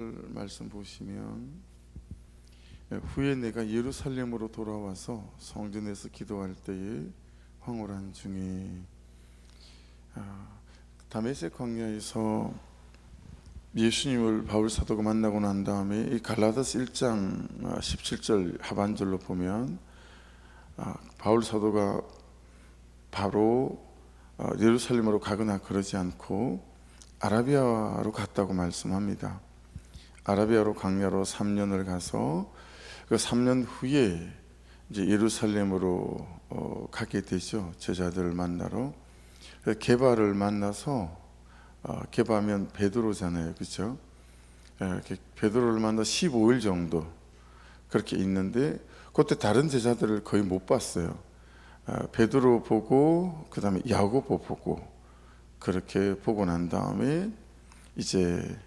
말씀 보시면 후에 내가 예루살렘으로 돌아와서 성전에서 기도할 때에 황홀한 중에 다메섹 광야에서 예수님을 바울 사도가 만나고 난 다음에 이 갈라디아서 1장 17절 하반절로 보면 바울 사도가 바로 예루살렘으로 가거나 그러지 않고 아라비아로 갔다고 말씀합니다. 아라비아로 광야로 3년을 가서 그 3년 후에 이제 예루살렘으로 가게 되죠. 제자들을 만나러. 게바를 만나서 게바면 베드로잖아요, 그렇죠? 베드로를 만나 15일 정도 그렇게 있는데 그때 다른 제자들을 거의 못 봤어요. 베드로 보고 그 다음에 야고보 보고 그렇게 보고 난 다음에 이제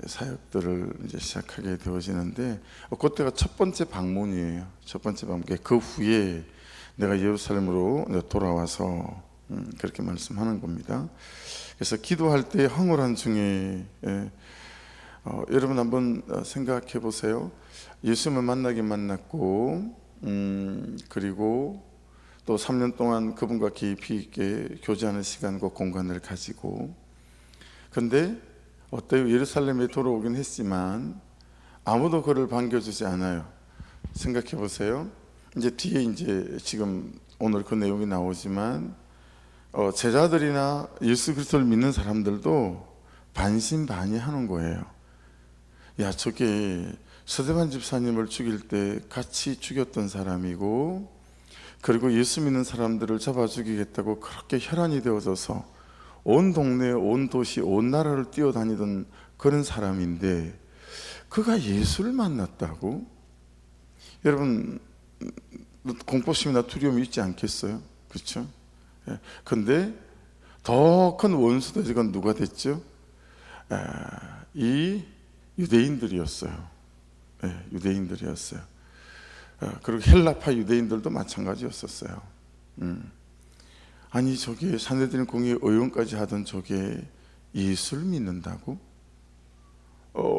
사역들을 이제 시작하게 되어지는데 그때가 첫 번째 방문이에요. 첫 번째 방문. 그 후에 내가 예루살렘으로 돌아와서 그렇게 말씀하는 겁니다. 그래서 기도할 때 황홀한 중에 여러분 한번 생각해 보세요. 예수님을 만나긴 만났고 그리고 또 3년 동안 그분과 깊이 있게 교제하는 시간과 공간을 가지고 근데 어때요? 예루살렘에 돌아오긴 했지만 아무도 그를 반겨주지 않아요. 생각해 보세요. 이제 뒤에 이제 지금 오늘 그 내용이 나오지만 제자들이나 예수 그리스도를 믿는 사람들도 반신반의하는 거예요. 야, 저게 스데반 집사님을 죽일 때 같이 죽였던 사람이고 그리고 예수 믿는 사람들을 잡아 죽이겠다고 그렇게 혈안이 되어져서 온 동네, 온 도시, 온 나라를 뛰어다니던 그런 사람인데 그가 예수를 만났다고? 여러분 공포심이나 두려움이 있지 않겠어요? 그렇죠? 근데 더 큰 원수도 지금 누가 됐죠? 이 유대인들이었어요. 유대인들이었어요. 그리고 헬라파 유대인들도 마찬가지였었어요. 아니 저게 산헤드린 공의 의원까지 하던 저게 예수를 믿는다고?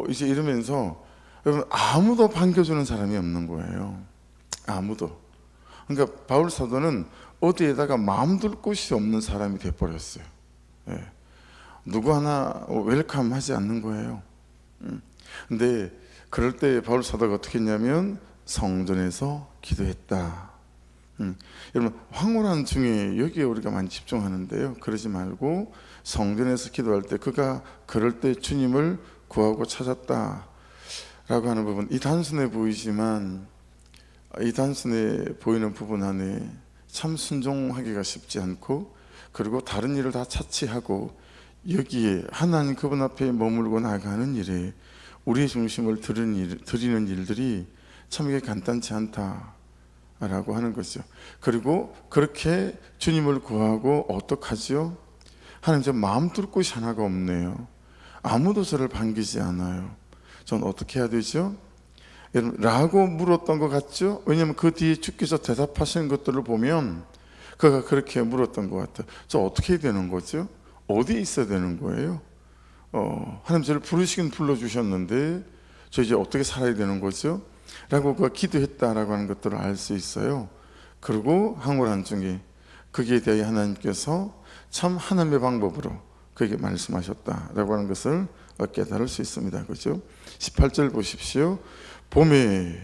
이제 이러면서 여러분 아무도 반겨주는 사람이 없는 거예요. 아무도. 그러니까 바울 사도는 어디에다가 마음 둘 곳이 없는 사람이 돼버렸어요. 누구 하나 웰컴 하지 않는 거예요. 근데 그럴 때 바울 사도가 어떻게 했냐면 성전에서 기도했다. 여러분 황홀한 중에 여기에 우리가 많이 집중하는데요, 그러지 말고 성전에서 기도할 때 그가 그럴 때 주님을 구하고 찾았다 라고 하는 부분, 이 단순해 보이지만 이 단순해 보이는 부분 안에 참 순종하기가 쉽지 않고 그리고 다른 일을 다 차치하고 여기에 하나님 그분 앞에 머물고 나가는 일에 우리의 중심을 드리는 일들이 참 이게 간단치 않다 라고 하는 거죠. 그리고 그렇게 주님을 구하고 어떡하지요? 하나님 저 마음 둘 곳이 하나가 없네요. 아무도 저를 반기지 않아요. 전 어떻게 해야 되죠? 여러분 라고 물었던 것 같죠? 왜냐하면 그 뒤에 주께서 대답하시는 것들을 보면 그가 그렇게 물었던 것 같아요. 저 어떻게 해야 되는 거죠? 어디에 있어야 되는 거예요? 하나님 저를 부르시긴 불러주셨는데 저 이제 어떻게 살아야 되는 거죠? 라고 그가 기도했다라고 하는 것들을 알 수 있어요. 그리고 황홀한 중에 거기에 대해 하나님께서 참 하나님의 방법으로 그에게 말씀하셨다라고 하는 것을 깨달을 수 있습니다. 그렇죠? 18절 보십시오. 봄에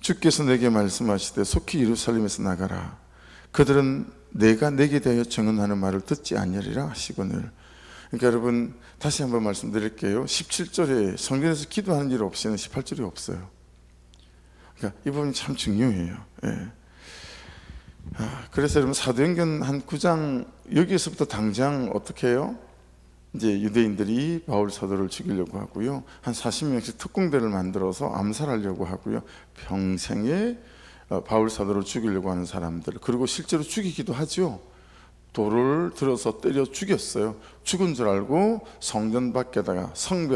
주께서 내게 말씀하시되 속히 예루살렘에서 나가라. 그들은 내가 내게 대하여 증언하는 말을 듣지 아니하리라 하시거늘. 그러니까 여러분 다시 한번 말씀드릴게요. 17절에 성전에서 기도하는 일 없이는 18절이 없어요. 그러니까 이 부분이 참 중요해요. 그래서 여러분 사도행전 한 9장 여기에서부터 당장 어떻게 해요? 이제 유대인들이 바울 사도를 죽이려고 하고요. 한 40명씩 특공대를 만들어서 암살하려고 하고요. 평생에 바울 사도를 죽이려고 하는 사람들, 그리고 실제로 죽이기도 하죠. 돌을 들어서 때려 죽였어요. 죽은 줄 알고 성전 밖에다가 성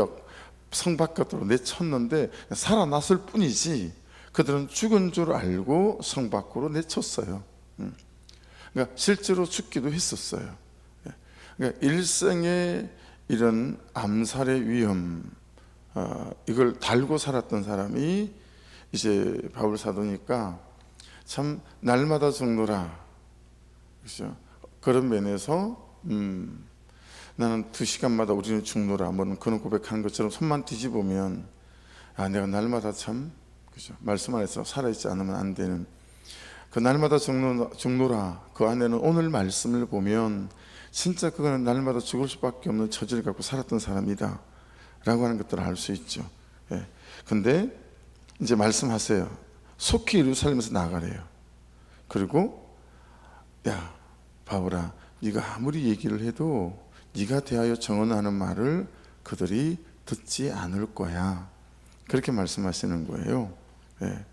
바깥으로 내쳤는데 살아났을 뿐이지 그들은 죽은 줄 알고 성 밖으로 내쳤어요. 그러니까 실제로 죽기도 했었어요. 그러니까 일생에 이런 암살의 위험, 이걸 달고 살았던 사람이 이제 바울 사도니까 참 날마다 죽노라. 그렇죠? 그런 면에서 나는 2시간마다 우리는 죽노라. 뭐는 그런 고백하는 것처럼 손만 뒤집으면 내가 날마다 참 그죠? 말씀 안에서 살아있지 않으면 안 되는 그 날마다 죽노라. 그 안에는 오늘 말씀을 보면 진짜 그거는 날마다 죽을 수밖에 없는 처지를 갖고 살았던 사람이다 라고 하는 것들을 알 수 있죠. 예. 근데 이제 말씀하세요. 속히 예루살렘에서 나가래요. 그리고 야 바울아, 네가 아무리 얘기를 해도 네가 대하여 정언하는 말을 그들이 듣지 않을 거야. 그렇게 말씀하시는 거예요. 예.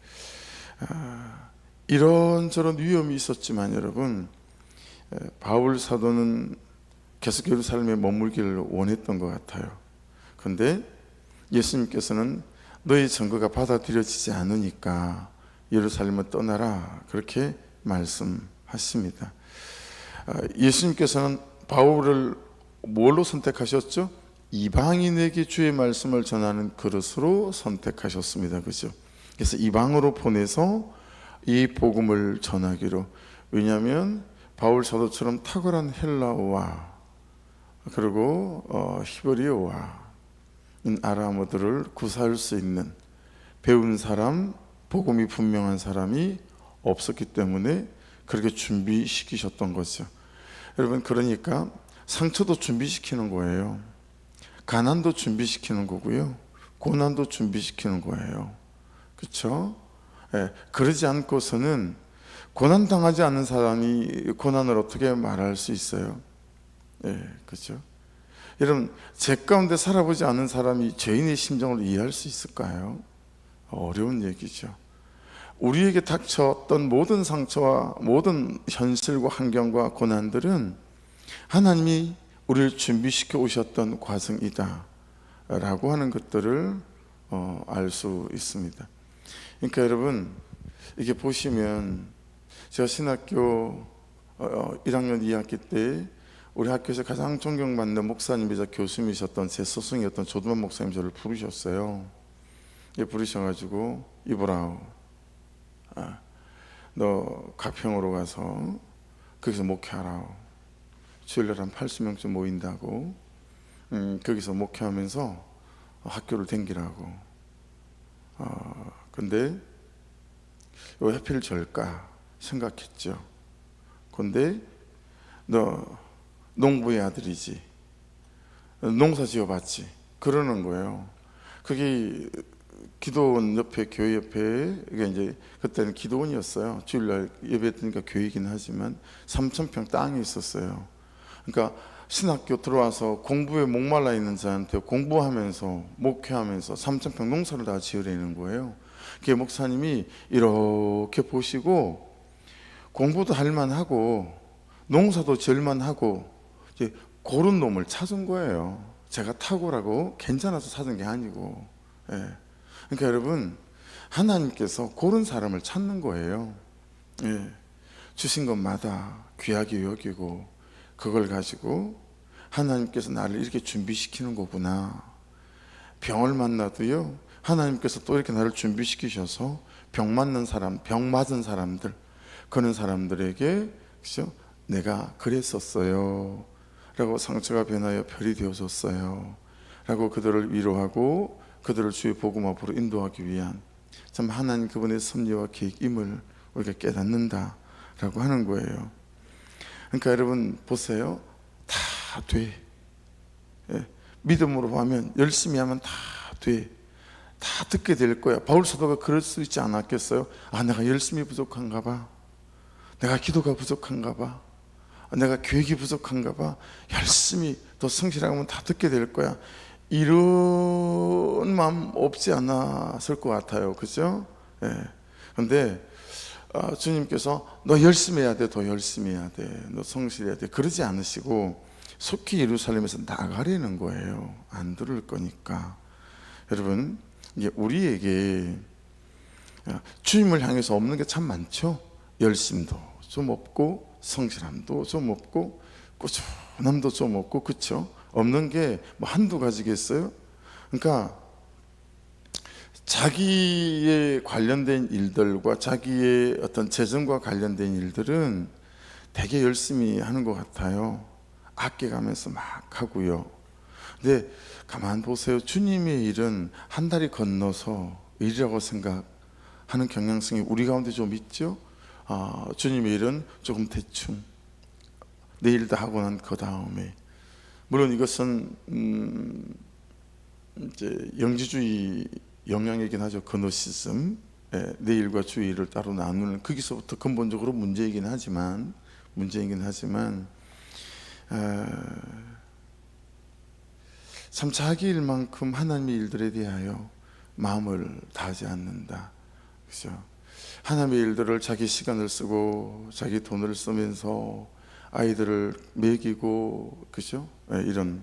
이런저런 위험이 있었지만 여러분, 바울 사도는 계속 예루살렘에 머물기를 원했던 것 같아요. 그런데 예수님께서는 너의 증거가 받아들여지지 않으니까 예루살렘을 떠나라 그렇게 말씀하십니다. 예수님께서는 바울을 뭘로 선택하셨죠? 이방인에게 주의 말씀을 전하는 그릇으로 선택하셨습니다. 그죠? 그래서 이방으로 보내서 이 복음을 전하기로. 왜냐하면 바울 사도처럼 탁월한 헬라어와 그리고 히브리어와 아람어들을 구사할 수 있는 배운 사람, 복음이 분명한 사람이 없었기 때문에 그렇게 준비시키셨던 거죠. 여러분, 그러니까 상처도 준비시키는 거예요. 가난도 준비시키는 거고요. 고난도 준비시키는 거예요. 그렇죠? 예, 그러지 않고서는 고난당하지 않는 사람이 고난을 어떻게 말할 수 있어요? 예, 그렇죠? 여러분, 제 가운데 살아보지 않은 사람이 죄인의 심정을 이해할 수 있을까요? 어려운 얘기죠. 우리에게 닥쳤던 모든 상처와 모든 현실과 환경과 고난들은 하나님이 우리를 준비시켜 오셨던 과정이다 라고 하는 것들을 알 수 있습니다. 그러니까 여러분, 이게 보시면 제가 신학교 1학년 2학기 때 우리 학교에서 가장 존경받는 목사님이자 교수님이셨던 제 스승이었던 조두만 목사님 저를 부르셨어요. 부르셔가지고 이보라오, 너 가평으로 가서 거기서 목회하라오. 주일날 한 80명쯤 모인다고. 거기서 목회하면서 학교를 댕기라고. 근데 왜 하필 절까 생각했죠. 근데 너 농부의 아들이지, 농사 지어봤지, 그러는 거예요. 그게 기도원 옆에, 교회 옆에, 이게 이제 그때는 기도원이었어요. 주일날 예배드니까 교회이긴 하지만 3,000평 땅이 있었어요. 그러니까 신학교 들어와서 공부에 목말라 있는 자한테 공부하면서 목회하면서 3,000평 농사를 다 지으려는 거예요. 그 목사님이 이렇게 보시고 공부도 할 만하고 농사도 지을 만하고 이제 고른 놈을 찾은 거예요. 제가 탁월하고 괜찮아서 찾은 게 아니고. 예. 그러니까 여러분, 하나님께서 고른 사람을 찾는 거예요. 예. 주신 것마다 귀하게 여기고 그걸 가지고 하나님께서 나를 이렇게 준비시키는 거구나. 병을 만나도요, 하나님께서 또 이렇게 나를 준비시키셔서 병 맞는 사람, 병 맞은 사람들, 그런 사람들에게 그렇죠? 내가 그랬었어요 라고 상처가 변하여 별이 되어줬어요 라고 그들을 위로하고 그들을 주의 복음 앞으로 인도하기 위한 참 하나님 그분의 섭리와 계획임을 우리가 깨닫는다 라고 하는 거예요. 그러니까 여러분 보세요. 다 돼. 예. 믿음으로 하면, 열심히 하면 다 돼. 다 듣게 될 거야. 바울 사도가 그럴 수 있지 않았겠어요? 내가 열심히 부족한가 봐. 내가 기도가 부족한가 봐. 내가 계획이 부족한가 봐. 열심히 더 성실하면 다 듣게 될 거야. 이런 마음 없지 않았을 것 같아요. 그죠? 예. 근데 주님께서 너 열심히 해야 돼. 더 열심히 해야 돼. 너 성실해야 돼. 그러지 않으시고 속히 예루살렘에서 나가려는 거예요. 안 들을 거니까. 여러분, 이게 우리에게 주님을 향해서 없는 게 참 많죠. 열심도 좀 없고 성실함도 좀 없고 꾸준함도 좀 없고, 그렇죠? 없는 게 뭐 한두 가지겠어요? 그러니까 자기에 관련된 일들과 자기의 어떤 재정과 관련된 일들은 되게 열심히 하는 것 같아요. 아껴가면서 막 하고요. 근데 가만 보세요. 주님의 일은 한 달이 건너서 일이라고 생각하는 경향성이 우리 가운데 좀 있죠. 주님의 일은 조금 대충 내일 다 하고 난 그 다음에, 물론 이것은 이제 영지주의 영향이긴 하죠. 그노시즘, 내일과 주일을 따로 나누는, 거기서부터 근본적으로 문제이긴 하지만 참 자기 일만큼 하나님의 일들에 대하여 마음을 다하지 않는다. 그렇죠? 하나님의 일들을 자기 시간을 쓰고 자기 돈을 쓰면서 아이들을 먹이고, 그죠? 이런.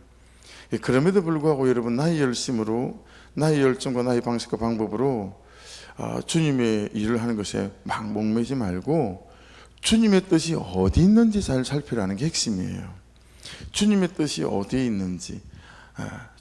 그럼에도 불구하고 여러분, 나의 열심으로, 나의 열정과 나의 방식과 방법으로 주님의 일을 하는 것에 막 목매지 말고 주님의 뜻이 어디 있는지 잘 살피라는 게 핵심이에요. 주님의 뜻이 어디에 있는지,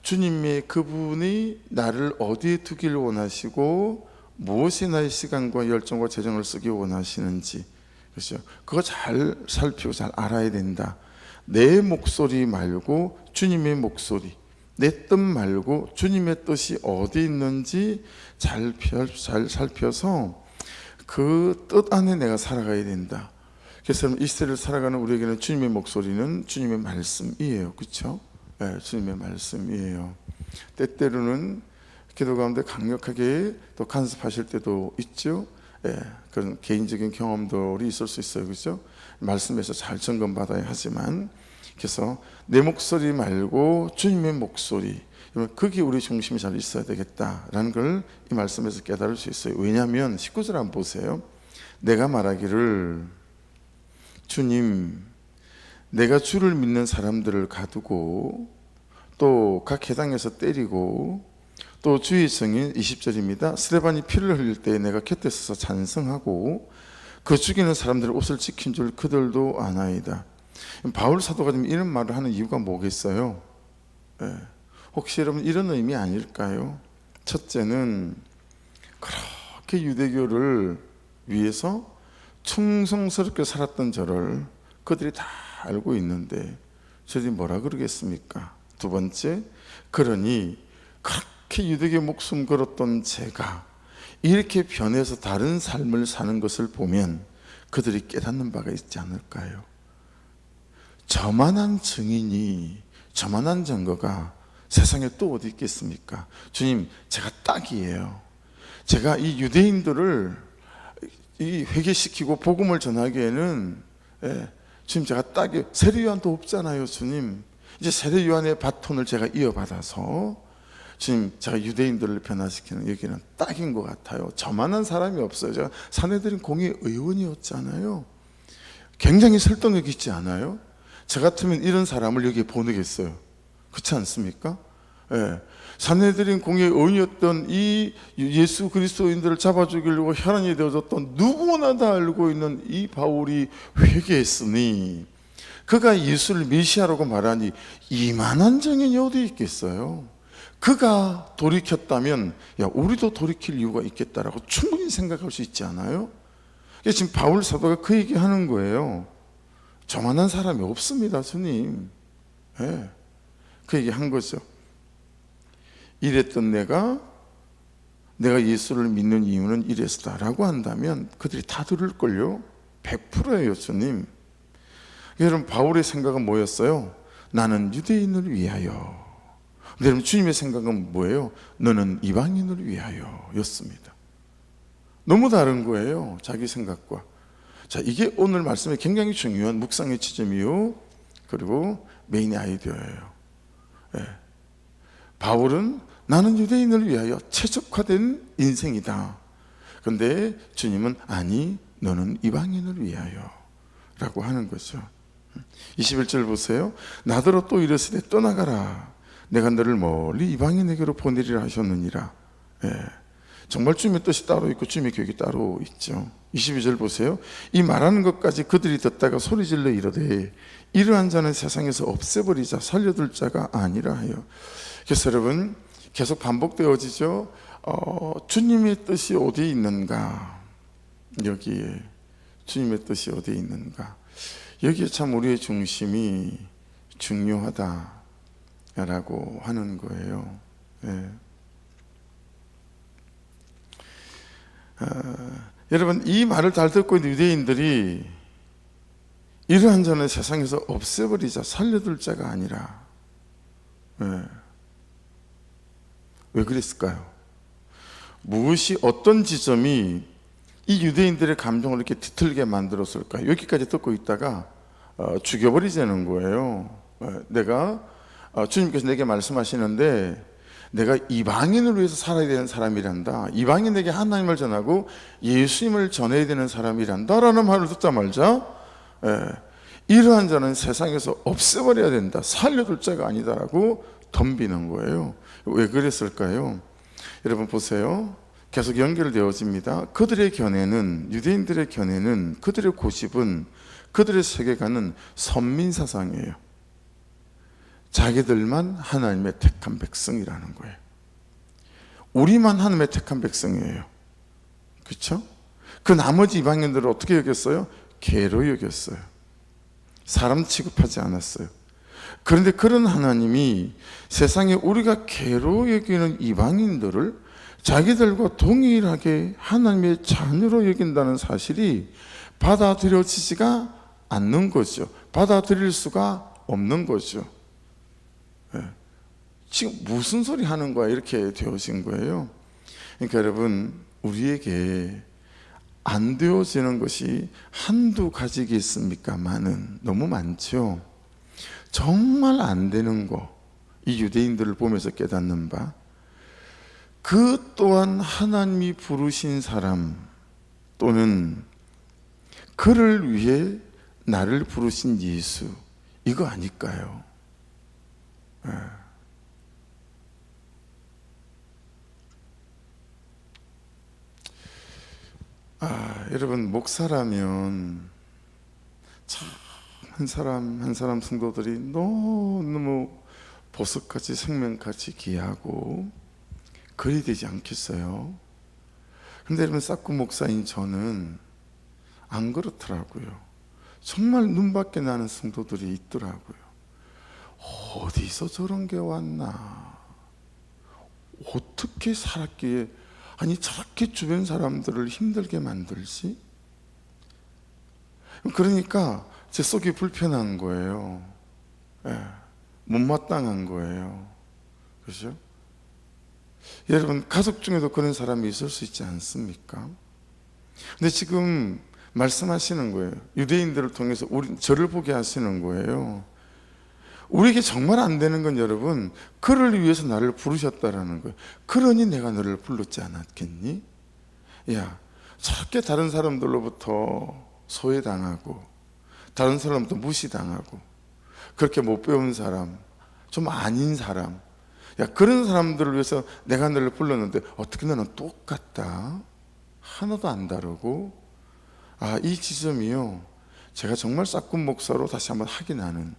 주님의 그분이 나를 어디에 두기를 원하시고 무엇이 나의 시간과 열정과 재정을 쓰기 원하시는지, 그렇죠? 그거 잘 살피고 잘 알아야 된다. 내 목소리 말고 주님의 목소리, 내 뜻 말고 주님의 뜻이 어디 있는지 잘 살펴서 그 뜻 안에 내가 살아가야 된다. 그래서 이 시대를 살아가는 우리에게는 주님의 목소리는 주님의 말씀이에요. 그렇죠? 네, 주님의 말씀이에요. 때때로는 기도 가운데 강력하게 또 간섭하실 때도 있죠. 그런 개인적인 경험들이 있을 수 있어요. 그렇죠? 말씀에서 잘 점검받아야 하지만, 그래서 내 목소리 말고 주님의 목소리, 거기 우리 중심이 잘 있어야 되겠다라는 걸 이 말씀에서 깨달을 수 있어요. 왜냐하면 19절 한번 보세요. 내가 말하기를, 주님, 내가 주를 믿는 사람들을 가두고 또 각 회당에서 때리고 또 주의 성인, 20절입니다. 스데반이 피를 흘릴 때 내가 곁에 서서 찬성하고 그 죽이는 사람들의 옷을 지킨 줄 그들도 아나이다. 바울 사도가 지금 이런 말을 하는 이유가 뭐겠어요? 혹시 여러분 이런 의미 아닐까요? 첫째는 그렇게 유대교를 위해서 충성스럽게 살았던 저를 그들이 다 알고 있는데 저들이 뭐라 그러겠습니까? 두 번째, 그러니 그렇게 유대교 목숨 걸었던 제가 이렇게 변해서 다른 삶을 사는 것을 보면 그들이 깨닫는 바가 있지 않을까요? 저만한 증인이, 저만한 증거가 세상에 또 어디 있겠습니까? 주님, 제가 딱이에요. 제가 이 유대인들을 회개시키고 복음을 전하기에는, 주님, 제가 딱이에요. 세례요한도 없잖아요. 주님, 이제 세례요한의 바톤을 제가 이어받아서 주님, 제가 유대인들을 변화시키는 여기는 딱인 것 같아요. 저만한 사람이 없어요. 제가 사내들인 공의 의원이었잖아요. 굉장히 설득력 있지 않아요? 저 같으면 이런 사람을 여기에 보내겠어요. 그렇지 않습니까? 사내들인 공의 의원이었던 이 예수 그리스도인들을 잡아 죽이려고 혈안이 되어졌던 누구나 다 알고 있는 이 바울이 회개했으니, 그가 예수를 메시아라고 말하니 이만한 증인이 어디 있겠어요? 그가 돌이켰다면 우리도 돌이킬 이유가 있겠다라고 충분히 생각할 수 있지 않아요? 지금 바울 사도가 그 얘기하는 거예요. 저만한 사람이 없습니다, 주님. 그 얘기한 거죠. 이랬던 내가 예수를 믿는 이유는 이랬다라고 한다면 그들이 다 들을걸요. 100%예요, 주님. 여러분, 바울의 생각은 뭐였어요? 나는 유대인을 위하여. 근데 여러분, 주님의 생각은 뭐예요? 너는 이방인을 위하여 였습니다. 너무 다른 거예요, 자기 생각과. 자, 이게 오늘 말씀에 굉장히 중요한 묵상의 지점이요, 그리고 메인의 아이디어예요. 바울은 나는 유대인을 위하여 최적화된 인생이다. 그런데 주님은 아니, 너는 이방인을 위하여 라고 하는 거죠. 21절 보세요. 나더러 또 이르시되 떠나가라. 내가 너를 멀리 이방인에게로 보내리라 하셨느니라. 정말 주님의 뜻이 따로 있고 주님의 계획이 따로 있죠. 22절 보세요. 이 말하는 것까지 그들이 듣다가 소리질러 이르되 이러한 자는 세상에서 없애버리자, 살려둘 자가 아니라 하여. 그래서 여러분, 계속 반복되어지죠. 주님의 뜻이 어디에 있는가? 여기에 주님의 뜻이 어디에 있는가? 여기에 참 우리의 중심이 중요하다라고 하는 거예요. 예. 여러분, 이 말을 잘 듣고 있는 유대인들이 이러한 자는 세상에서 없애버리자, 살려둘 자가 아니라, 예. 왜 그랬을까요? 무엇이, 어떤 지점이 이 유대인들의 감정을 이렇게 뒤틀게 만들었을까요? 여기까지 듣고 있다가 죽여버리자는 거예요. 내가 주님께서 내게 말씀하시는데 내가 이방인을 위해서 살아야 되는 사람이란다, 이방인에게 하나님을 전하고 예수님을 전해야 되는 사람이란다 라는 말을 듣자마자 이러한 자는 세상에서 없애버려야 된다, 살려둘 자가 아니다라고 덤비는 거예요. 왜 그랬을까요? 여러분 보세요. 계속 연결되어집니다. 그들의 견해는, 유대인들의 견해는, 그들의 고집은, 그들의 세계관은 선민사상이에요. 자기들만 하나님의 택한 백성이라는 거예요. 우리만 하나님의 택한 백성이에요. 그렇죠? 그 나머지 이방인들을 어떻게 여겼어요? 개로 여겼어요. 사람 취급하지 않았어요. 그런데 그런 하나님이 세상에 우리가 개로 여기는 이방인들을 자기들과 동일하게 하나님의 자녀로 여긴다는 사실이 받아들여지지가 않는 거죠. 받아들일 수가 없는 거죠. 지금 무슨 소리 하는 거야? 이렇게 되어진 거예요. 그러니까 여러분, 우리에게 안 되어지는 것이 한두 가지겠습니까? 너무 많죠. 정말 안 되는 거, 이 유대인들을 보면서 깨닫는 바, 그 또한 하나님이 부르신 사람 또는 그를 위해 나를 부르신 예수, 이거 아닐까요? 여러분, 목사라면 참 한 사람 한 사람 성도들이 너무 보석같이 생명같이 귀하고 그리 되지 않겠어요? 근데 여러분, 싹구 목사인 저는 안 그렇더라고요. 정말 눈밖에 나는 성도들이 있더라고요. 어디서 저런 게 왔나? 어떻게 살았기에, 아니 저렇게 주변 사람들을 힘들게 만들지? 그러니까 제 속이 불편한 거예요. 못마땅한 거예요. 그렇죠? 여러분, 가족 중에도 그런 사람이 있을 수 있지 않습니까? 근데 지금 말씀하시는 거예요. 유대인들을 통해서 저를 보게 하시는 거예요. 우리에게 정말 안 되는 건 여러분, 그를 위해서 나를 부르셨다라는 거예요. 그러니 내가 너를 불렀지 않았겠니? 야, 저렇게 다른 사람들로부터 소외당하고 다른 사람부터 무시당하고 그렇게 못 배운 사람, 좀 아닌 사람, 야, 그런 사람들을 위해서 내가 너를 불렀는데 어떻게 너는 똑같다? 하나도 안 다르고. 이 지점이요, 제가 정말 싹군 목사로 다시 한번 확인하는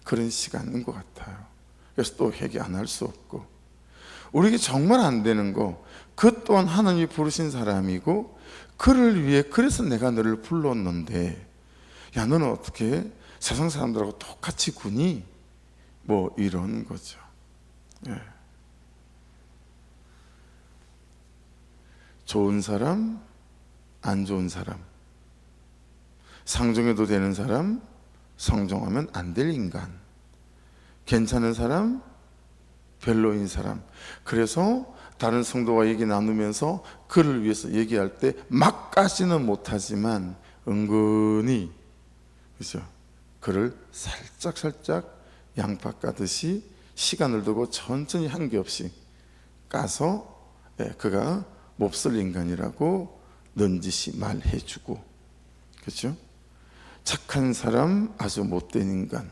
그런 시간인 것 같아요. 그래서 또 회개 안 할 수 없고, 우리에게 정말 안 되는 거, 그 또한 하나님이 부르신 사람이고 그를 위해, 그래서 내가 너를 불렀는데 야, 너는 어떻게 세상 사람들하고 똑같이 구니? 뭐 이런 거죠. 좋은 사람, 안 좋은 사람, 상종해도 되는 사람, 상종하면 안 될 인간, 괜찮은 사람, 별로인 사람. 그래서 다른 성도와 얘기 나누면서 그를 위해서 얘기할 때 막까지는 못하지만 은근히, 그렇죠? 그를 살짝 양파 까듯이 시간을 두고 천천히 한 게 없이 까서 그가 몹쓸 인간이라고 넌지시 말해주고, 그렇죠? 착한 사람, 아주 못된 인간,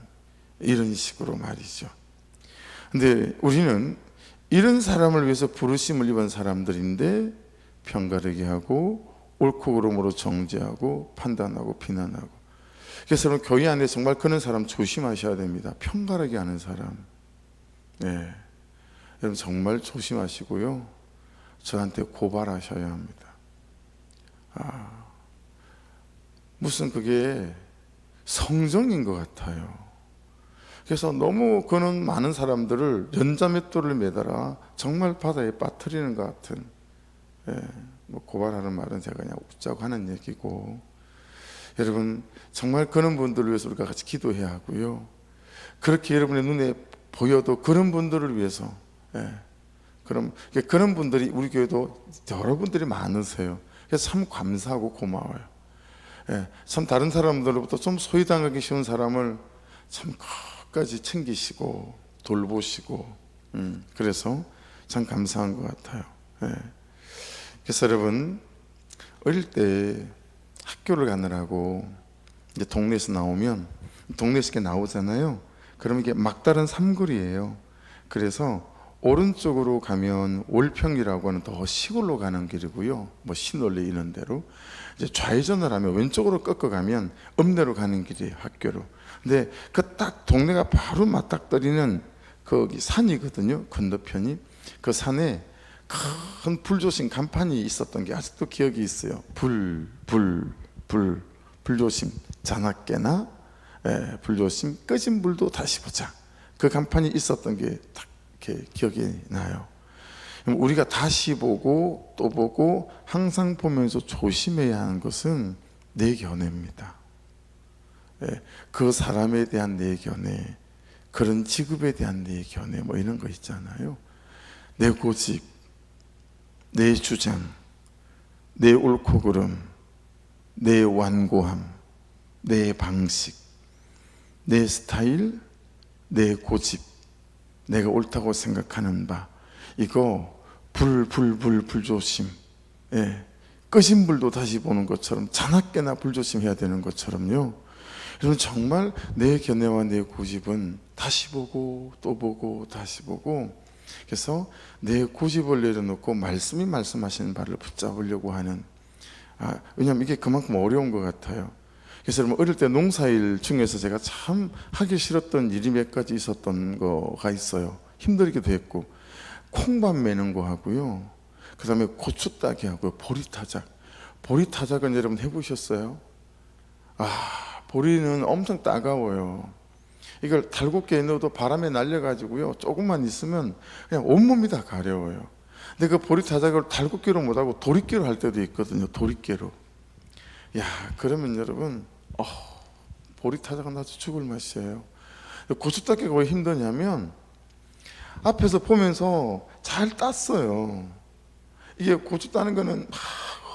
이런 식으로 말이죠. 근데 우리는 이런 사람을 위해서 부르심을 입은 사람들인데 편가르게 하고 옳고 그름으로 정죄하고 판단하고 비난하고. 그래서 여러분, 교회 안에 정말 그런 사람 조심하셔야 됩니다. 편가르게 하는 사람, 여러분 정말 조심하시고요. 저한테 고발하셔야 합니다. 무슨 그게 성정인 것 같아요. 그래서 너무 그는 많은 사람들을 연자맷돌을 매달아 정말 바다에 빠뜨리는 것 같은, 뭐 고발하는 말은 제가 그냥 웃자고 하는 얘기고, 여러분 정말 그런 분들을 위해서 우리가 같이 기도해야 하고요. 그렇게 여러분의 눈에 보여도 그런 분들을 위해서, 그런 분들이 우리 교회도 여러분들이 많으세요. 그래서 참 감사하고 고마워요. 참 다른 사람들로부터 좀 소외당하기 쉬운 사람을 참 끝까지 챙기시고 돌보시고, 그래서 참 감사한 것 같아요. 그래서 여러분, 어릴 때 학교를 가느라고 이제 동네에서 나오면, 동네에서 이렇게 나오잖아요. 그러면 이게 막다른 삼거리예요. 그래서 오른쪽으로 가면 월평이라고 하는 더 시골로 가는 길이고요, 뭐 신월리 이런 데로. 이제 좌회전을 하면 왼쪽으로 꺾어가면 읍내로 가는 길이에요, 학교로. 근데 그 딱 동네가 바로 맞닥뜨리는 거기 산이거든요, 건너편이. 그 산에 큰 불조심 간판이 있었던 게 아직도 기억이 있어요. 불조심 자나깨나, 불조심 꺼진 불도 다시 보자. 그 간판이 있었던 게 딱 이렇게 기억이 나요. 우리가 다시 보고 또 보고 항상 보면서 조심해야 하는 것은 내 견해입니다. 그 사람에 대한 내 견해, 그런 직업에 대한 내 견해, 뭐 이런 거 있잖아요. 내 고집, 내 주장, 내 옳고 그름, 내 완고함, 내 방식, 내 스타일, 내 고집, 내가 옳다고 생각하는 바, 이거 불조심. 꺼진 불도 다시 보는 것처럼, 자나깨나 불조심해야 되는 것처럼요. 여러분 정말 내 견해와 내 고집은 다시 보고 또 보고 다시 보고, 그래서 내 고집을 내려놓고 말씀이 말씀하시는 바를 붙잡으려고 하는, 왜냐하면 이게 그만큼 어려운 것 같아요. 그래서 여러분, 어릴 때 농사일 중에서 제가 참 하기 싫었던 일이 몇 가지 있었던 거가 있어요. 힘들기도 했고, 콩밥 매는 거 하고요, 그 다음에 고추 따기 하고요, 보리타작. 보리타작은 여러분 해보셨어요? 보리는 엄청 따가워요. 이걸 달굣게에 넣어도 바람에 날려가지고요, 조금만 있으면 그냥 온몸이 다 가려워요. 근데 그 보리타작을 달굣게로 못하고 도리깨로 할 때도 있거든요. 도리깨로. 그러면 여러분, 보리타작은 아주 죽을 맛이에요. 고추 따기가 왜 힘드냐면, 앞에서 보면서 잘 땄어요. 이게 고추 따는 거는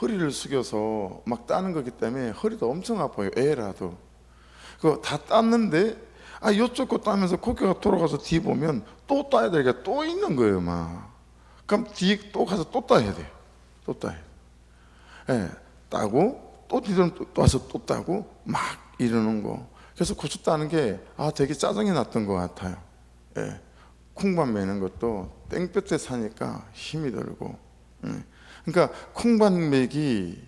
허리를 숙여서 막 따는 거기 때문에 허리도 엄청 아파요, 애라도. 그거 다 땄는데, 이쪽 거 따면서 고개가 돌아가서 뒤 보면 또 따야 되니까 또 있는 거예요, 막. 그럼 뒤에 또 가서 또 따야 돼요. 또 따야 돼요. 따고 또 뒤로 또 와서 또 따고 막 이러는 거. 그래서 고추 따는 게 되게 짜증이 났던 것 같아요. 콩밥 매는 것도 땡볕에 사니까 힘이 들고. 그러니까 콩밥 매기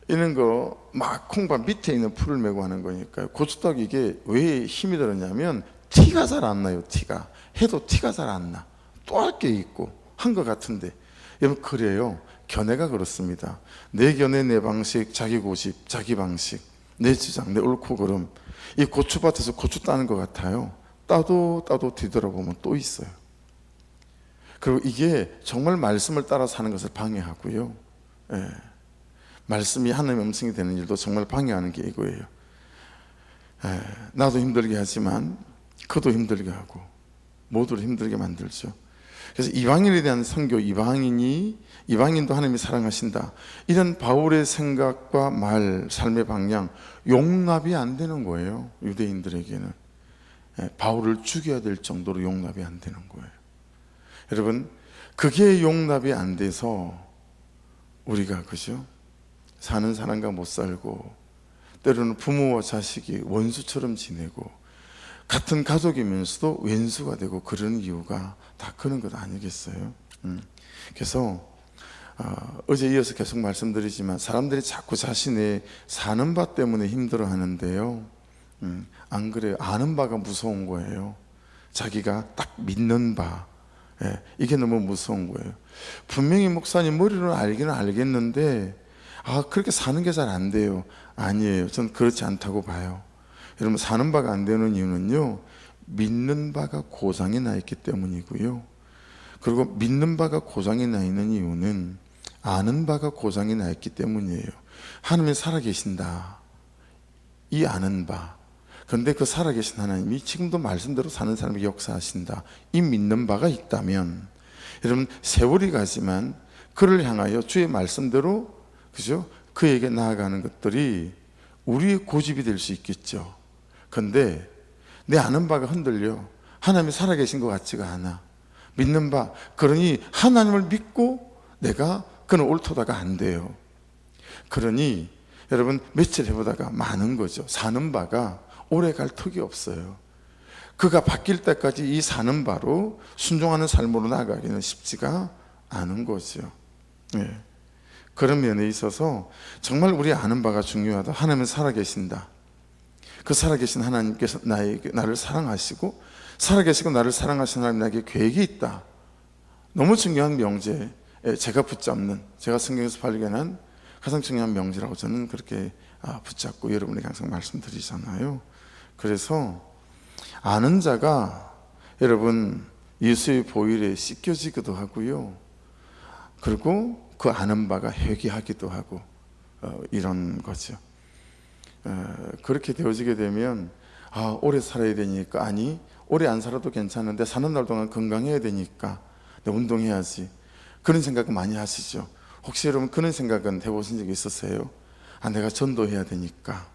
이런 거 막 콩밥 밑에 있는 풀을 메고 하는 거니까요. 고추떡 이게 왜 힘이 들었냐면 티가 잘 안 나요. 티가 해도 티가 잘 안 나. 또 할 게 있고 한 것 같은데, 여러분 그래요. 견해가 그렇습니다. 내 견해, 내 방식, 자기 고집, 자기 방식, 내 주장, 내 옳고 그름. 이 고추밭에서 고추 따는 것 같아요. 따도 뒤돌아보면 또 있어요. 그리고 이게 정말 말씀을 따라 사는 것을 방해하고요, 말씀이 하나님의 음성이 되는 일도 정말 방해하는 게 이거예요. 나도 힘들게 하지만 그도 힘들게 하고 모두를 힘들게 만들죠. 그래서 이방인에 대한 선교, 이방인도 하나님이 사랑하신다, 이런 바울의 생각과 말, 삶의 방향 용납이 안 되는 거예요. 유대인들에게는 바울을 죽여야 될 정도로 용납이 안 되는 거예요. 여러분, 그게 용납이 안 돼서 우리가, 그죠? 사는 사람과 못 살고, 때로는 부모와 자식이 원수처럼 지내고, 같은 가족이면서도 왼수가 되고, 그런 이유가 다 그런 것 아니겠어요? 그래서 어제 이어서 계속 말씀드리지만, 사람들이 자꾸 자신의 사는 바 때문에 힘들어 하는데요, 안 그래요. 아는 바가 무서운 거예요. 자기가 딱 믿는 바, 이게 너무 무서운 거예요. 분명히 목사님 머리로 알기는 알겠는데 그렇게 사는 게 잘 안 돼요. 아니에요. 저는 그렇지 않다고 봐요. 여러분, 사는 바가 안 되는 이유는요, 믿는 바가 고장이 나 있기 때문이고요. 그리고 믿는 바가 고장이 나 있는 이유는 아는 바가 고장이 나 있기 때문이에요. 하나님이 살아계신다, 이 아는 바. 그런데 그 살아계신 하나님이 지금도 말씀대로 사는 사람에게 역사하신다, 이 믿는 바가 있다면, 여러분, 세월이 가지만 그를 향하여 주의 말씀대로, 그죠? 그에게 나아가는 것들이 우리의 고집이 될 수 있겠죠. 그런데 내 아는 바가 흔들려. 하나님이 살아계신 것 같지가 않아. 믿는 바, 그러니 하나님을 믿고 내가 그는 옳도다가 안 돼요. 그러니 여러분, 며칠 해보다가 많은 거죠. 사는 바가 오래 갈 턱이 없어요. 그가 바뀔 때까지 이 사는 바로 순종하는 삶으로 나아가기는 쉽지가 않은 거죠. 그런 면에 있어서 정말 우리 아는 바가 중요하다. 하나님은 살아계신다. 그 살아계신 하나님께서 나를 사랑하시고, 살아계시고 나를 사랑하시는 하나님, 나에게 계획이 있다. 너무 중요한 명제, 제가 붙잡는, 제가 성경에서 발견한 가장 중요한 명제라고 저는 그렇게 붙잡고 여러분에게 항상 말씀드리잖아요. 그래서 아는 자가 여러분 예수의 보혈에 씻겨지기도 하고요, 그리고 그 아는 바가 회개하기도 하고, 이런 거죠. 그렇게 되어지게 되면 오래 살아야 되니까, 아니 오래 안 살아도 괜찮은데 사는 날 동안 건강해야 되니까 내가 운동해야지, 그런 생각 많이 하시죠. 혹시 여러분 그런 생각은 해보신 적이 있으세요? 내가 전도해야 되니까,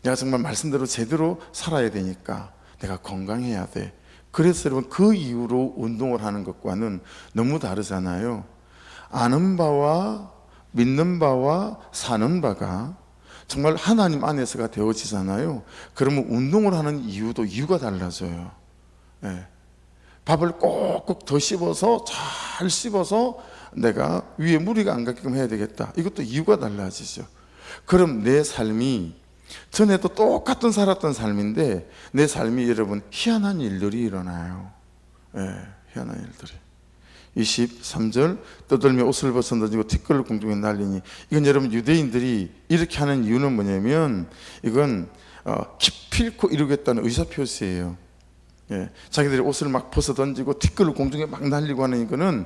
내가 정말 말씀대로 제대로 살아야 되니까 내가 건강해야 돼. 그래서 여러분 그 이유로 운동을 하는 것과는 너무 다르잖아요. 아는 바와 믿는 바와 사는 바가 정말 하나님 안에서가 되어지잖아요. 그러면 운동을 하는 이유가 달라져요. 밥을 꼭꼭 더 씹어서, 잘 씹어서 내가 위에 무리가 안 가게끔 해야 되겠다, 이것도 이유가 달라지죠. 그럼 내 삶이 전에도 똑같은 살았던 삶인데 내 삶이 여러분 희한한 일들이 일어나요. 희한한 일들이. 23절, 떠들며 옷을 벗어 던지고 티끌을 공중에 날리니. 이건 여러분 유대인들이 이렇게 하는 이유는 뭐냐면, 이건 기필코 이루겠다는 의사표시예요. 자기들이 옷을 막 벗어 던지고 티끌을 공중에 막 날리고 하는 이거는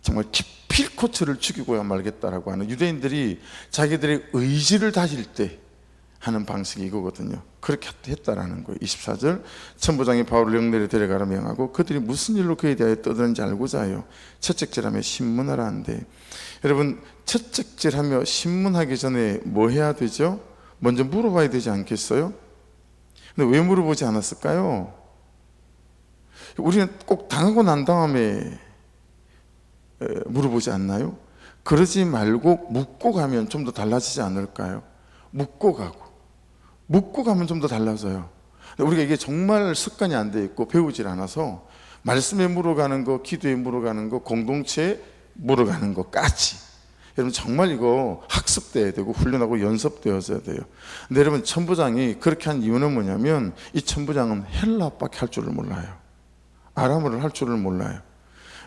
정말 기필코 저를 죽이고야 말겠다라고 하는, 유대인들이 자기들의 의지를 다질 때 하는 방식이 이거거든요. 그렇게 했다라는 거예요. 24절, 천부장이 바울을 영내에 데려가라 명하고 그들이 무슨 일로 그에 대하여 떠드는지 알고자 하여 채찍질하며 신문하라 한대. 여러분, 채찍질하며 신문하기 전에 뭐 해야 되죠? 먼저 물어봐야 되지 않겠어요? 근데 왜 물어보지 않았을까요? 우리는 꼭 당하고 난 다음에 물어보지 않나요? 그러지 말고 묻고 가면 좀 더 달라지지 않을까요? 묻고 가면 좀 더 달라져요. 우리가 이게 정말 습관이 안 돼 있고 배우질 않아서 말씀에 물어가는 거, 기도에 물어가는 거, 공동체에 물어가는 것까지, 여러분 정말 이거 학습돼야 되고 훈련하고 연습되어져야 돼요. 근데 여러분, 천부장이 그렇게 한 이유는 뭐냐면, 이 천부장은 헬라어밖에 할 줄을 몰라요. 아람어를 할 줄을 몰라요.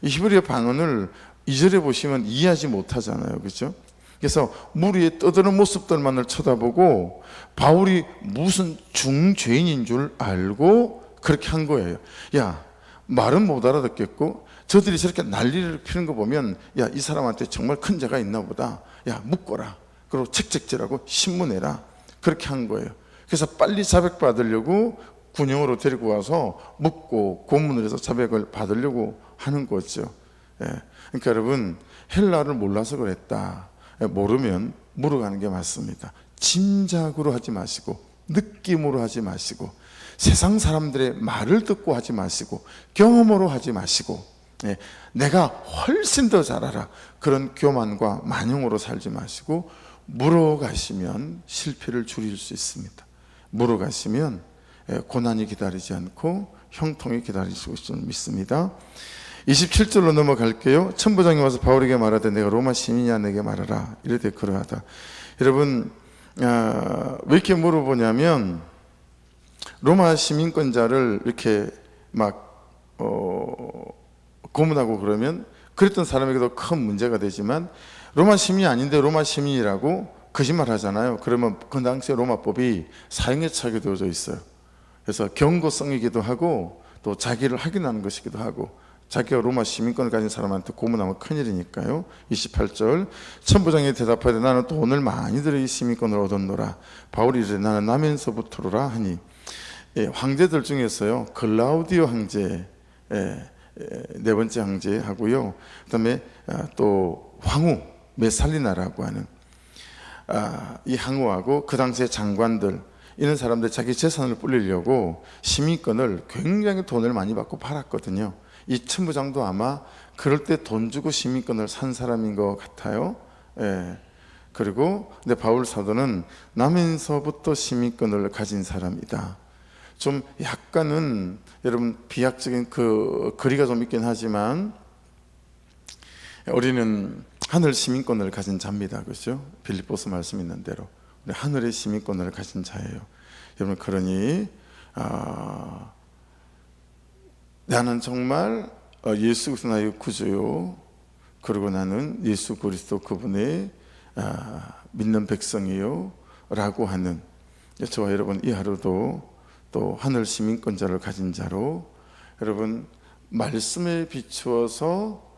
이 히브리어 방언을 2절에 보시면 이해하지 못하잖아요, 그렇죠? 그래서 물 위에 떠드는 모습들만을 쳐다보고 바울이 무슨 중죄인인 줄 알고 그렇게 한 거예요. 야, 말은 못 알아듣겠고 저들이 저렇게 난리를 피는 거 보면, 야, 이 사람한테 정말 큰 죄가 있나 보다. 야, 묶어라. 그리고 책책질하고 신문해라. 그렇게 한 거예요. 그래서 빨리 자백 받으려고 군용으로 데리고 와서 묶고 고문을 해서 자백을 받으려고 하는 거죠. 그러니까 여러분, 헬라를 몰라서 그랬다. 모르면 물어가는 게 맞습니다. 짐작으로 하지 마시고, 느낌으로 하지 마시고, 세상 사람들의 말을 듣고 하지 마시고, 경험으로 하지 마시고, 내가 훨씬 더 잘 알아, 그런 교만과 만용으로 살지 마시고 물어가시면 실패를 줄일 수 있습니다. 물어가시면 고난이 기다리지 않고 형통이 기다리시고 있을 줄 믿습니다. 27절로 넘어갈게요. 천부장이 와서 바울에게 말하되 내가 로마 시민이냐 내게 말하라 이르되 그러하다. 여러분, 왜 이렇게 물어보냐면, 로마 시민권자를 이렇게 막 고문하고 그러면 그랬던 사람에게도 큰 문제가 되지만 로마 시민이 아닌데 로마 시민이라고 거짓말 하잖아요. 그러면 그 당시에 로마법이 사형에 처하게 되어져 있어요. 그래서 경고성이기도 하고 또 자기를 확인하는 것이기도 하고, 자기가 로마 시민권을 가진 사람한테 고문하면 큰일이니까요. 28절, 천부장이 대답하되 나는 돈을 많이 들여 이 시민권을 얻었노라. 바울이 이르되 나는 나면서부터로라 하니, 황제들 중에서요 클라우디오 황제, 네 번째 황제 하고요, 그 다음에 또 황후 메살리나라고 하는 이 황후하고 그 당시의 장관들, 이런 사람들 자기 재산을 불리려고 시민권을 굉장히 돈을 많이 받고 팔았거든요. 이 천부장도 아마 그럴 때 돈 주고 시민권을 산 사람인 것 같아요. 그리고 근데 바울 사도는 나면서부터 시민권을 가진 사람이다. 좀 약간은 여러분 비약적인 그 거리가 좀 있긴 하지만 우리는 하늘 시민권을 가진 자입니다. 그렇죠? 빌립보서 말씀 있는 대로 우리 하늘의 시민권을 가진 자예요. 여러분, 그러니 나는 정말 예수 그리스도 나의 구주요, 그리고 나는 예수 그리스도 그분의 믿는 백성이요 라고 하는, 저와 여러분 이 하루도 또 하늘 시민권자를 가진 자로 여러분 말씀에 비추어서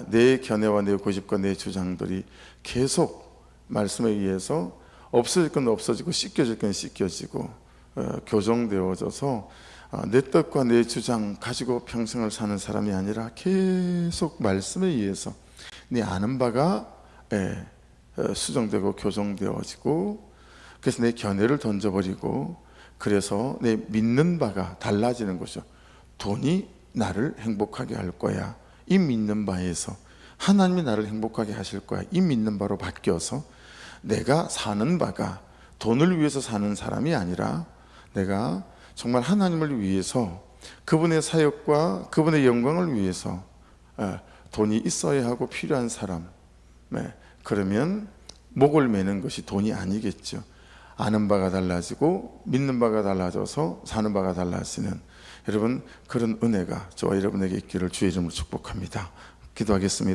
내 견해와 내 고집과 내 주장들이 계속 말씀에 의해서 없어질 건 없어지고 씻겨질 건 씻겨지고 교정되어져서 내 뜻과 내 주장 가지고 평생을 사는 사람이 아니라 계속 말씀에 의해서 네 아는 바가 수정되고 교정되어지고, 그래서 내 견해를 던져버리고, 그래서 내 믿는 바가 달라지는 거죠. 돈이 나를 행복하게 할 거야, 이 믿는 바에서 하나님이 나를 행복하게 하실 거야, 이 믿는 바로 바뀌어서 내가 사는 바가 돈을 위해서 사는 사람이 아니라 내가 정말 하나님을 위해서 그분의 사역과 그분의 영광을 위해서 돈이 있어야 하고 필요한 사람, 그러면 목을 매는 것이 돈이 아니겠죠. 아는 바가 달라지고 믿는 바가 달라져서 사는 바가 달라지는 여러분 그런 은혜가 저와 여러분에게 있기를 주의 이름으로 축복합니다. 기도하겠습니다.